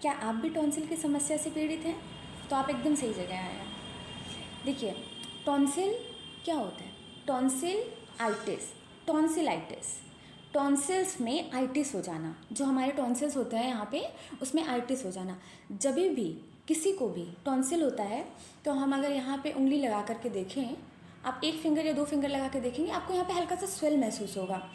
क्या आप भी टॉन्सिल की समस्या से पीड़ित हैं? तो आप एकदम सही जगह आए हैं। देखिए, टॉन्सिल क्या होता है? टॉन्सिलाइटिस, टॉन्सिलाइटिस, टॉन्सिल्स में आइटिस हो जाना, जो हमारे टॉन्सिल्स होते हैं यहाँ पे, उसमें आइटिस हो जाना। जब भी किसी को भी टॉन्सिल होता है तो हम अगर यहाँ पे उंगली लगा करके देखें, आप 1 फिंगर या 2 फिंगर लगा के देखेंगे, आपको यहाँ पे हल्का सा स्वेल महसूस होगा।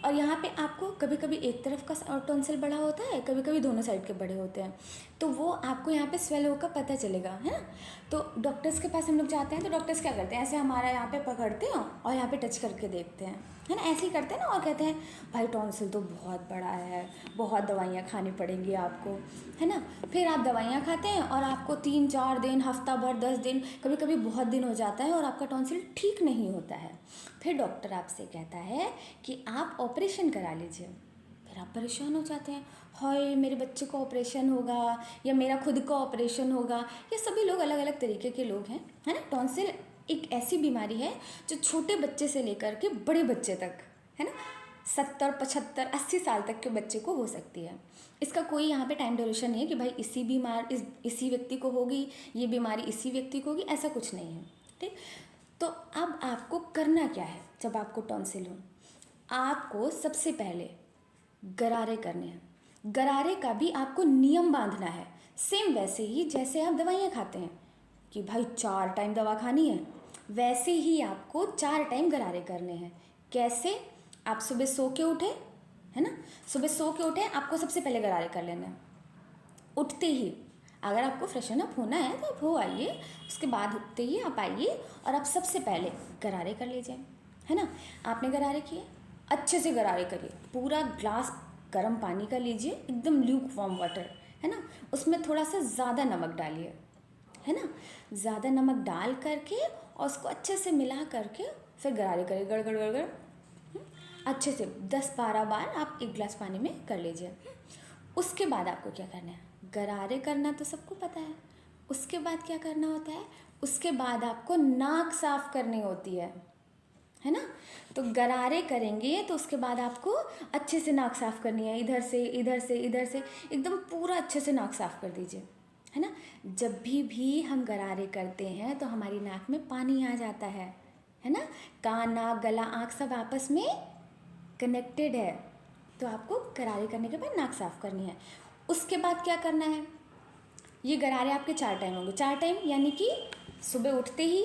और यहाँ पे आपको कभी कभी एक तरफ का टॉन्सिल बड़ा होता है, कभी कभी दोनों साइड के बड़े होते हैं, तो वो आपको यहाँ पे स्वेल होकर पता चलेगा, है ना। तो डॉक्टर्स के पास हम लोग जाते हैं तो डॉक्टर्स क्या करते हैं, ऐसे हमारा यहाँ पे पकड़ते हैं और यहाँ पे टच करके देखते हैं, है ना, ऐसे ही करते हैं ना, और कहते हैं भाई टॉन्सिल तो बहुत बड़ा है, बहुत दवाइयाँ खानी पड़ेंगी आपको, है ना। फिर आप दवाइयाँ खाते हैं और आपको 3-4 दिन, हफ्ता भर, 10 दिन, कभी कभी बहुत दिन हो जाता है और आपका टॉन्सिल ठीक नहीं होता है। फिर डॉक्टर आपसे कहता है कि आप ऑपरेशन करा लीजिए। फिर आप परेशान हो जाते हैं, हाय मेरे बच्चे को ऑपरेशन होगा या मेरा खुद का ऑपरेशन होगा। ये सभी लोग अलग अलग तरीके के लोग हैं, है ना। टॉन्सिल एक ऐसी बीमारी है जो छोटे बच्चे से लेकर के बड़े बच्चे तक, है ना, 70, 75, 80 साल तक के बच्चे को हो सकती है। इसका कोई यहाँ पे टाइम ड्यूरेशन नहीं है कि भाई इसी व्यक्ति को होगी, ये बीमारी इसी व्यक्ति को होगी, ऐसा कुछ नहीं है, ठीक। तो अब आपको करना क्या है जब आपको टॉन्सिल हो? आपको सबसे पहले गरारे करने हैं। गरारे का भी आपको नियम बांधना है, सेम वैसे ही जैसे आप दवाइयाँ खाते हैं कि भाई 4 टाइम दवा खानी है, वैसे ही आपको 4 टाइम गरारे करने हैं। कैसे? आप सुबह सो के उठे, है ना, सुबह सो के उठे, आपको सबसे पहले गरारे कर लेने हैं। उठते ही अगर आपको फ्रेशन अप होना है तो आप हो आइए, उसके बाद उठते ही आप आइए और आप सबसे पहले गरारे कर लीजिए, है ना। आपने गरारे किए, अच्छे से गरारे करिए, पूरा ग्लास गर्म पानी का लीजिए, एकदम ल्यूक वार्म वाटर, है ना, उसमें थोड़ा सा ज़्यादा नमक डालिए, है ना, ज़्यादा नमक डाल करके और उसको अच्छे से मिला करके फिर गरारे करिए, गड़गड़ गड़गड़ अच्छे से 10-12 बार आप 1 गिलास पानी में कर लीजिए। उसके बाद आपको क्या करना है? गरारे करना तो सबको पता है, उसके बाद क्या करना होता है? उसके बाद आपको नाक साफ करनी होती है ना। तो गरारे करेंगे तो उसके बाद आपको अच्छे से नाक साफ करनी है, इधर से इधर से इधर से, एकदम पूरा अच्छे से नाक साफ कर दीजिए, है ना। जब भी हम गरारे करते हैं तो हमारी नाक में पानी आ जाता है ना। कान, नाक, गला, आँख सब आपस में कनेक्टेड है। तो आपको गरारे करने के बाद नाक साफ करनी है। उसके बाद क्या करना है? ये गरारे आपके 4 टाइम होंगे, 4 टाइम यानी कि सुबह उठते ही,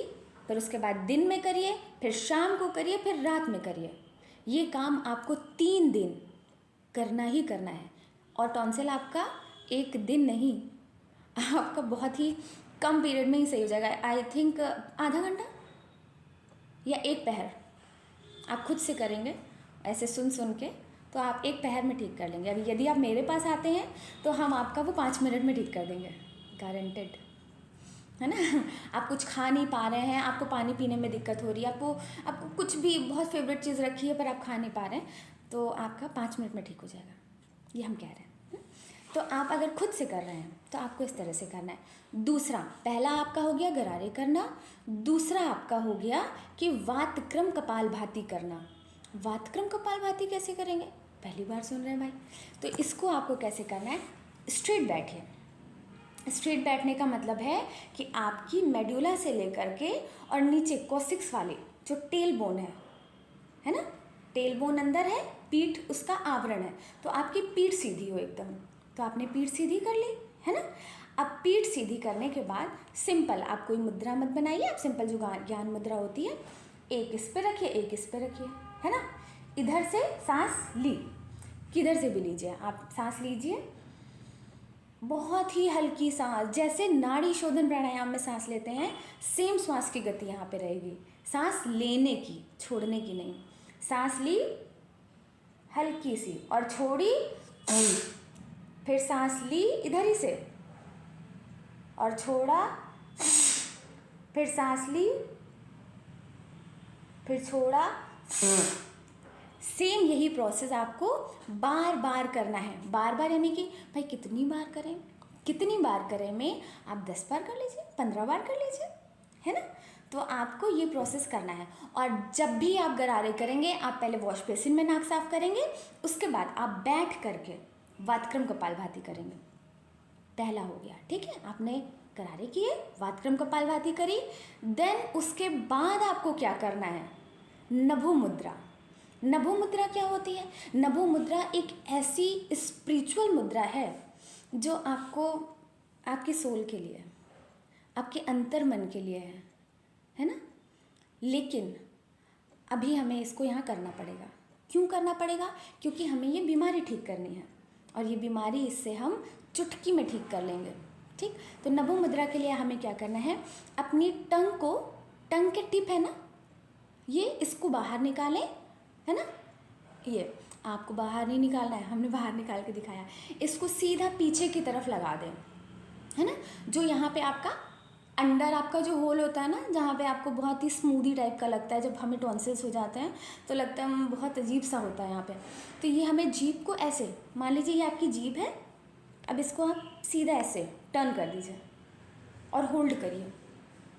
फिर उसके बाद दिन में करिए, फिर शाम को करिए, फिर रात में करिए। ये काम आपको 3 दिन करना ही करना है। और टॉन्सिल आपका 1 दिन नहीं, आपका बहुत ही कम पीरियड में ही सही हो जाएगा। आई थिंक आधा घंटा या 1 पहर आप खुद से करेंगे ऐसे सुन के, तो आप 1 पहर में ठीक कर लेंगे। अभी यदि आप मेरे पास आते हैं तो हम आपका वो 5 मिनट में ठीक कर देंगे, गारंटेड, है ना। आप कुछ खा नहीं पा रहे हैं, आपको पानी पीने में दिक्कत हो रही है, आपको कुछ भी बहुत फेवरेट चीज़ रखी है पर आप खा नहीं पा रहे हैं, तो आपका 5 मिनट में ठीक हो जाएगा, ये हम कह रहे हैं। तो आप अगर खुद से कर रहे हैं तो आपको इस तरह से करना है। दूसरा, पहला आपका हो गया गरारे करना, दूसरा आपका हो गया कि वातक्रम कपालभाति करना। वातक्रम कपालभाति कैसे करेंगे? पहली बार सुन रहे हैं भाई। तो इसको आपको कैसे करना है? स्ट्रेट बैठिए। स्ट्रेट बैठने का मतलब है कि आपकी मेडुला से लेकर के और नीचे कॉक्सिक्स वाले जो टेल बोन है ना, टेल बोन अंदर है, पीठ उसका आवरण है, तो आपकी पीठ सीधी हो एकदम। तो आपने पीठ सीधी कर ली, है ना। अब पीठ सीधी करने के बाद सिंपल, आप कोई मुद्रा मत बनाइए, आप सिंपल जो ज्ञान मुद्रा होती है, एक इस पे रखिए, एक इस पे रखिए, है ना। इधर से सांस ली, किधर से भी लीजिए, आप सांस लीजिए, बहुत ही हल्की सांस, जैसे नाड़ी शोधन प्राणायाम में सांस लेते हैं, सेम श्वास की गति यहाँ पे रहेगी। सांस लेने की, छोड़ने की नहीं। सांस ली हल्की सी और छोड़ी, फिर सांस ली इधर ही से और छोड़ा, फिर सांस ली, फिर छोड़ा। सेम यही प्रोसेस आपको बार बार करना है। बार बार यानी कि भाई कितनी बार करें, कितनी बार करें में आप 10 बार कर लीजिए, 15 बार कर लीजिए, है ना। तो आपको ये प्रोसेस करना है। और जब भी आप गरारे करेंगे, आप पहले वॉश बेसिन में नाक साफ करेंगे, उसके बाद आप बैठ करके वातक्रम कपालभाति करेंगे। पहला हो गया, ठीक है। आपने करारे किए, वातक्रम कपालभाति करी, देन उसके बाद आपको क्या करना है, नभो मुद्रा। नभो मुद्रा क्या होती है? नभो मुद्रा एक ऐसी स्पिरिचुअल मुद्रा है जो आपको, आपके सोल के लिए, आपके अंतर मन के लिए है ना। लेकिन अभी हमें इसको यहाँ करना पड़ेगा। क्यों करना पड़ेगा? क्योंकि हमें ये बीमारी ठीक करनी है, और ये बीमारी इससे हम चुटकी में ठीक कर लेंगे, ठीक। तो नभो मुद्रा के लिए हमें क्या करना है, अपनी टंग को, टंग के टिप है ना ये, इसको बाहर निकालें, है ना। ये आपको बाहर नहीं निकालना है, हमने बाहर निकाल के दिखाया। इसको सीधा पीछे की तरफ लगा दें, है ना। जो यहाँ पे आपका अंडर आपका जो होल होता है ना, जहाँ पे आपको बहुत ही स्मूदी टाइप का लगता है, जब हमें टॉन्सिल्स हो जाते हैं तो लगता है बहुत अजीब सा होता है यहाँ पे। तो ये हमें जीभ को ऐसे, मान लीजिए ये आपकी जीभ है, अब इसको आप सीधा ऐसे टर्न कर दीजिए और होल्ड करिए।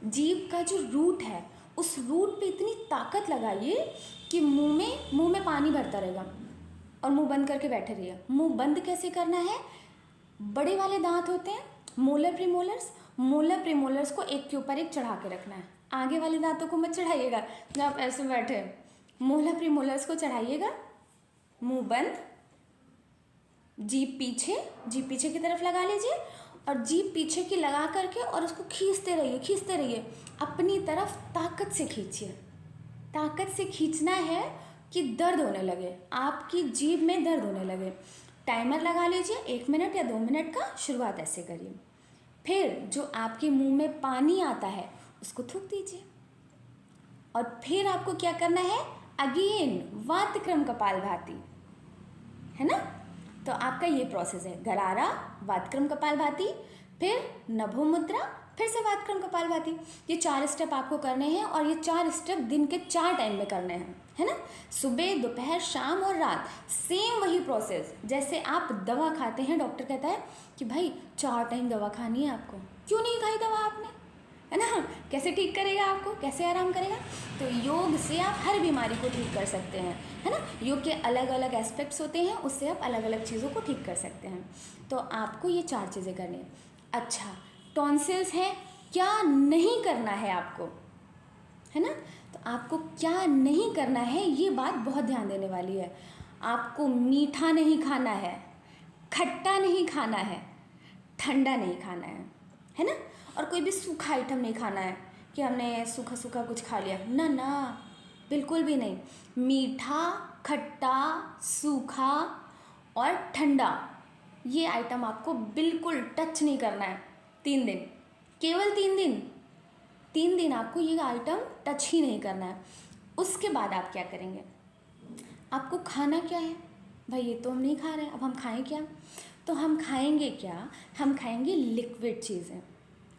जीभ का जो रूट है, उस रूट पे इतनी ताकत लगाइए कि मुंह में पानी भरता रहेगा, और मुंह बंद करके बैठे रहिए। मुंह बंद कैसे करना है, बड़े वाले दांत होते हैं मोलर प्रीमोलर्स, मोलर प्रीमोलर्स को एक के ऊपर एक चढ़ा के रखना है। आगे वाले दांतों को मत चढ़ाइएगा, जब आप ऐसे बैठे, मोलर प्रीमोलर्स को चढ़ाइएगा, मुंह बंद, जीभ पीछे की तरफ लगा लीजिए, और जीभ पीछे की लगा करके और उसको खींचते रहिए, अपनी तरफ ताकत से खींचिए। ताकत से खींचना है कि दर्द होने लगे, आपकी जीभ में दर्द होने लगे। टाइमर लगा लीजिए 1 मिनट या 2 मिनट का, शुरुआत ऐसे करिए। फिर जो आपके मुंह में पानी आता है उसको थूक दीजिए, और फिर आपको क्या करना है, अगेन वातक्रम कपालभाति, है ना। तो आपका ये प्रोसेस है, गरारा, वातक्रम कपालभाति, फिर नभो मुद्रा, फिर से वातक्रम कपालभाति। ये 4 स्टेप आपको करने हैं, और ये 4 स्टेप दिन के 4 टाइम में करने हैं, है ना। सुबह, दोपहर, शाम और रात, सेम वही प्रोसेस। जैसे आप दवा खाते हैं, डॉक्टर कहता है कि भाई 4 टाइम दवा खानी है आपको, क्यों नहीं खाई दवा आपने, है ना। कैसे ठीक करेगा आपको, कैसे आराम करेगा? तो योग से आप हर बीमारी को ठीक कर सकते हैं, है ना। योग के अलग अलग एस्पेक्ट्स होते हैं, उससे आप अलग अलग चीज़ों को ठीक कर सकते हैं। तो आपको ये 4 चीज़ें करनी है। अच्छा, टॉन्सिल्स हैं, क्या नहीं करना है आपको, है ना। तो आपको क्या नहीं करना है, ये बात बहुत ध्यान देने वाली है। आपको मीठा नहीं खाना है, खट्टा नहीं खाना है, ठंडा नहीं खाना है ना। और कोई भी सूखा आइटम नहीं खाना है कि हमने सूखा सूखा कुछ खा लिया, ना ना, बिल्कुल भी नहीं। मीठा, खट्टा, सूखा और ठंडा, ये आइटम आपको बिल्कुल टच नहीं करना है 3 दिन, केवल 3 दिन आपको ये आइटम टच ही नहीं करना है। उसके बाद आप क्या करेंगे, आपको खाना क्या है, भाई ये तो हम नहीं खा रहे हैं, अब हम खाएं क्या? तो हम खाएंगे क्या, हम खाएंगे लिक्विड चीज़ें।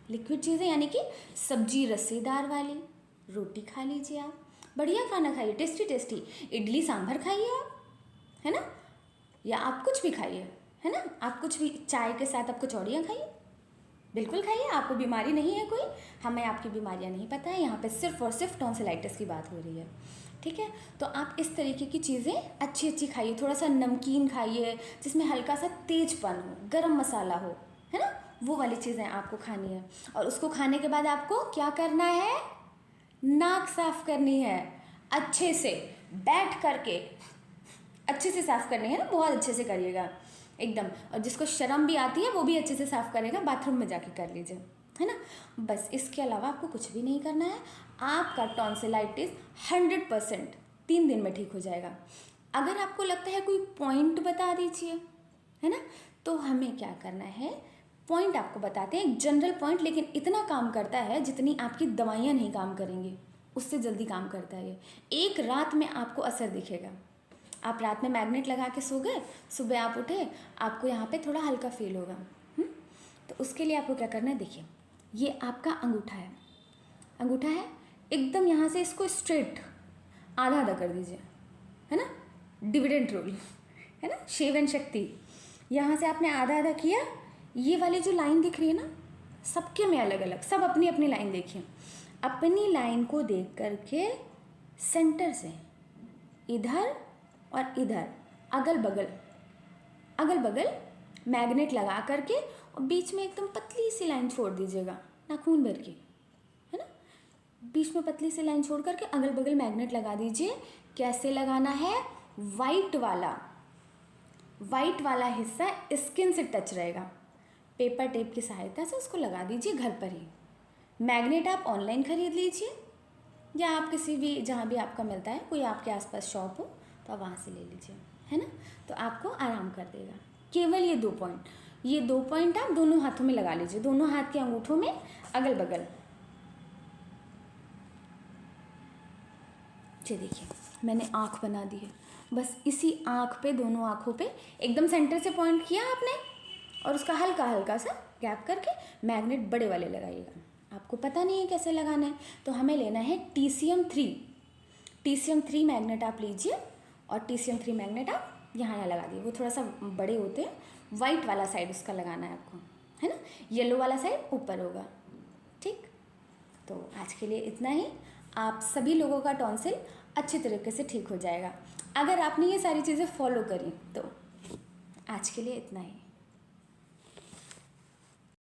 लिक्विड चीज़ें यानी कि सब्जी रसेदार वाली, रोटी खा लीजिए आप, बढ़िया खाना खाइए, टेस्टी टेस्टी, इडली सांभर खाइए आप, है ना। या आप कुछ भी खाइए, है ना। आप कुछ भी, चाय के साथ आप कचौड़ियाँ खाइए, बिल्कुल खाइए, आपको बीमारी नहीं है कोई, हमें आपकी बीमारियां नहीं पता है, यहाँ पे सिर्फ और सिर्फ टॉन्सिलाइटिस की बात हो रही है, ठीक है। तो आप इस तरीके की चीज़ें अच्छी खाइए, थोड़ा सा नमकीन खाइए जिसमें हल्का सा तेजपन हो, गरम मसाला हो, है ना, वो वाली चीज़ें आपको खानी है। और उसको खाने के बाद आपको क्या करना है, नाक साफ करनी है, अच्छे से बैठ करके अच्छे से साफ करनी है ना, बहुत अच्छे से करिएगा एकदम। और जिसको शर्म भी आती है वो भी अच्छे से साफ करेगा, बाथरूम में जाके कर लीजिए, है ना। बस इसके अलावा आपको कुछ भी नहीं करना है। आपका टॉन्सिलाइटिस 100% 3 दिन में ठीक हो जाएगा। अगर आपको लगता है कोई पॉइंट बता दीजिए, है ना, तो हमें क्या करना है, पॉइंट आपको बताते हैं, एक जनरल पॉइंट, लेकिन इतना काम करता है जितनी आपकी दवाइयाँ नहीं काम करेंगी, उससे जल्दी काम करता है ये। 1 रात में आपको असर दिखेगा। आप रात में मैग्नेट लगा के सो गए, सुबह आप उठे, आपको यहाँ पे थोड़ा हल्का फील होगा। तो उसके लिए आपको क्या करना है, देखिए ये आपका अंगूठा है, एकदम यहाँ से इसको स्ट्रेट आधा आधा कर दीजिए, है ना, डिविडेंड रूल, है ना, शिव एंड शक्ति। यहाँ से आपने आधा आधा किया, ये वाली जो लाइन दिख रही है ना, सबके में अलग अलग, सब अपनी अपनी लाइन देखिए। अपनी लाइन को देख करके सेंटर से इधर और इधर, अगल बगल मैग्नेट लगा करके और बीच में एकदम पतली सी लाइन छोड़ दीजिएगा, नाखून भर के, है ना। बीच में पतली सी लाइन छोड़ करके अगल बगल मैग्नेट लगा दीजिए। कैसे लगाना है? वाइट वाला हिस्सा स्किन से टच रहेगा, पेपर टेप की सहायता से उसको लगा दीजिए घर पर ही। मैग्नेट आप ऑनलाइन खरीद लीजिए या आप किसी भी, जहाँ भी आपका मिलता है, कोई आपके आसपास शॉप हो तो आप वहाँ से ले लीजिए, है ना। तो आपको आराम कर देगा। केवल ये 2 पॉइंट आप दोनों हाथों में लगा लीजिए, दोनों हाथ के अंगूठों में अगल बगल। ये देखिए मैंने आँख बना दी है, बस इसी आँख पे, दोनों आँखों पे एकदम सेंटर से पॉइंट किया आपने और उसका हल्का हल्का सा गैप करके मैग्नेट बड़े वाले लगाइएगा। आपको पता नहीं है कैसे लगाना है, तो हमें लेना है TCM3 मैग्नेट आप लीजिए और TCM3 मैग्नेट आप यहाँ लगा दिए। वो थोड़ा सा बड़े होते हैं, वाइट वाला साइड उसका लगाना है आपको, है ना। येलो वाला साइड ऊपर होगा, ठीक। तो आज के लिए इतना ही। आप सभी लोगों का टॉन्सिल अच्छी तरीके से ठीक हो जाएगा अगर आपने ये सारी चीज़ें फॉलो करी। तो आज के लिए इतना ही।